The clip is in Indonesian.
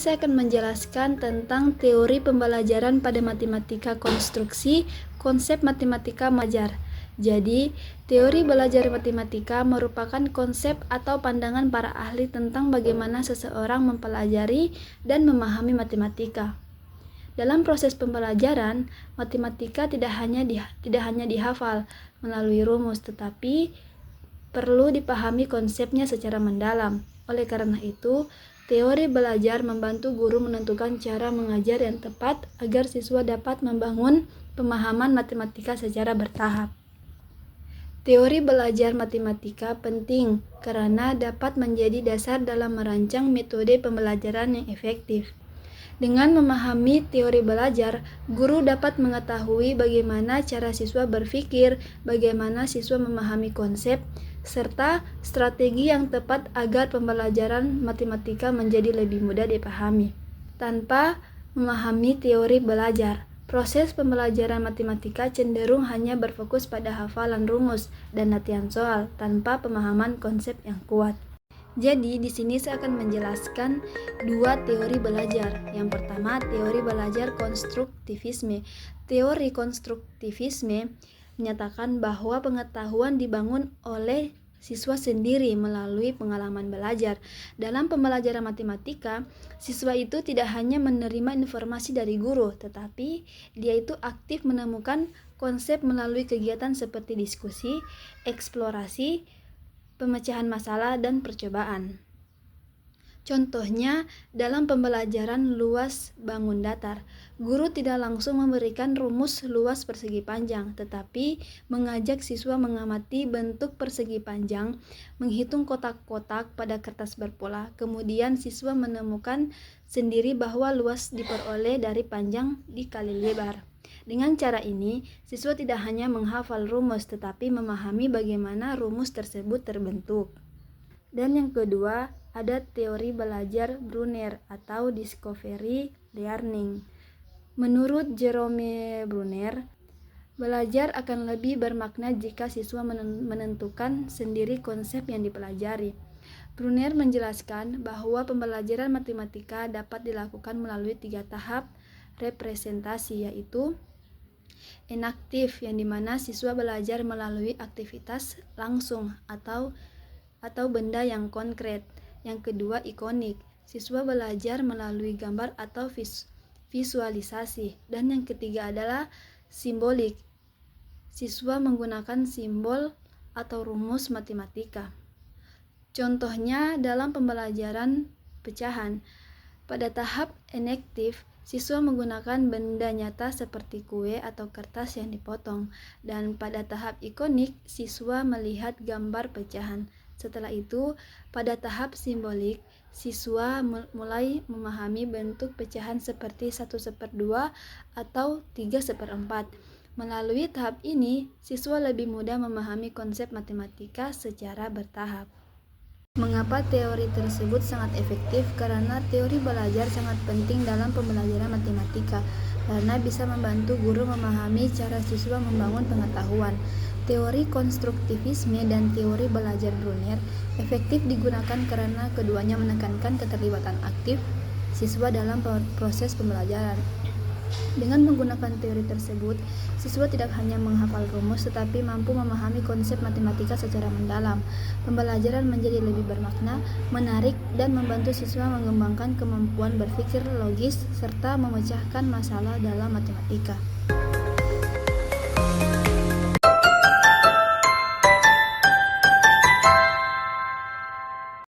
saya akan menjelaskan tentang teori pembelajaran pada matematika konstruksi, konsep matematika mengajar. Jadi, teori belajar matematika merupakan konsep atau pandangan para ahli tentang bagaimana seseorang mempelajari dan memahami matematika. Dalam proses pembelajaran, matematika tidak hanya dihafal melalui rumus, tetapi perlu dipahami konsepnya secara mendalam. Oleh karena itu, teori belajar membantu guru menentukan cara mengajar yang tepat agar siswa dapat membangun pemahaman matematika secara bertahap. Teori belajar matematika penting karena dapat menjadi dasar dalam merancang metode pembelajaran yang efektif. Dengan memahami teori belajar, guru dapat mengetahui bagaimana cara siswa berpikir, bagaimana siswa memahami konsep, serta strategi yang tepat agar pembelajaran matematika menjadi lebih mudah dipahami. Tanpa memahami teori belajar, proses pembelajaran matematika cenderung hanya berfokus pada hafalan rumus dan latihan soal tanpa pemahaman konsep yang kuat. Jadi, di sini saya akan menjelaskan dua teori belajar. Yang pertama, teori belajar konstruktivisme. Teori konstruktivisme menyatakan bahwa pengetahuan dibangun oleh siswa sendiri melalui pengalaman belajar. Dalam pembelajaran matematika, siswa itu tidak hanya menerima informasi dari guru, tetapi dia itu aktif menemukan konsep melalui kegiatan seperti diskusi, eksplorasi, pemecahan masalah, dan percobaan. Contohnya, dalam pembelajaran luas bangun datar, guru tidak langsung memberikan rumus luas persegi panjang, tetapi mengajak siswa mengamati bentuk persegi panjang, menghitung kotak-kotak pada kertas berpola. Kemudian siswa menemukan sendiri bahwa luas diperoleh dari panjang dikali lebar. Dengan cara ini, siswa tidak hanya menghafal rumus, tetapi memahami bagaimana rumus tersebut terbentuk. Dan yang kedua, ada teori belajar Brunner atau discovery learning. Menurut Jerome Brunner, belajar akan lebih bermakna jika siswa menentukan sendiri konsep yang dipelajari. Brunner menjelaskan bahwa pembelajaran matematika dapat dilakukan melalui 3 tahap representasi, yaitu enaktif, yang dimana siswa belajar melalui aktivitas langsung atau benda yang konkret. Yang kedua, ikonik, siswa belajar melalui gambar atau visualisasi. Dan yang ketiga adalah simbolik, siswa menggunakan simbol atau rumus matematika. Contohnya dalam pembelajaran pecahan, pada tahap enaktif, siswa menggunakan benda nyata seperti kue atau kertas yang dipotong, dan pada tahap ikonik, siswa melihat gambar pecahan. Setelah itu, pada tahap simbolik, siswa mulai memahami bentuk pecahan seperti 1/2 atau 3/4. Melalui tahap ini, siswa lebih mudah memahami konsep matematika secara bertahap. Mengapa teori tersebut sangat efektif? Karena teori belajar sangat penting dalam pembelajaran matematika, karena bisa membantu guru memahami cara siswa membangun pengetahuan. Teori konstruktivisme dan teori belajar Brunner efektif digunakan karena keduanya menekankan keterlibatan aktif siswa dalam proses pembelajaran. Dengan menggunakan teori tersebut, siswa tidak hanya menghafal rumus, tetapi mampu memahami konsep matematika secara mendalam. Pembelajaran menjadi lebih bermakna, menarik, dan membantu siswa mengembangkan kemampuan berpikir logis serta memecahkan masalah dalam matematika.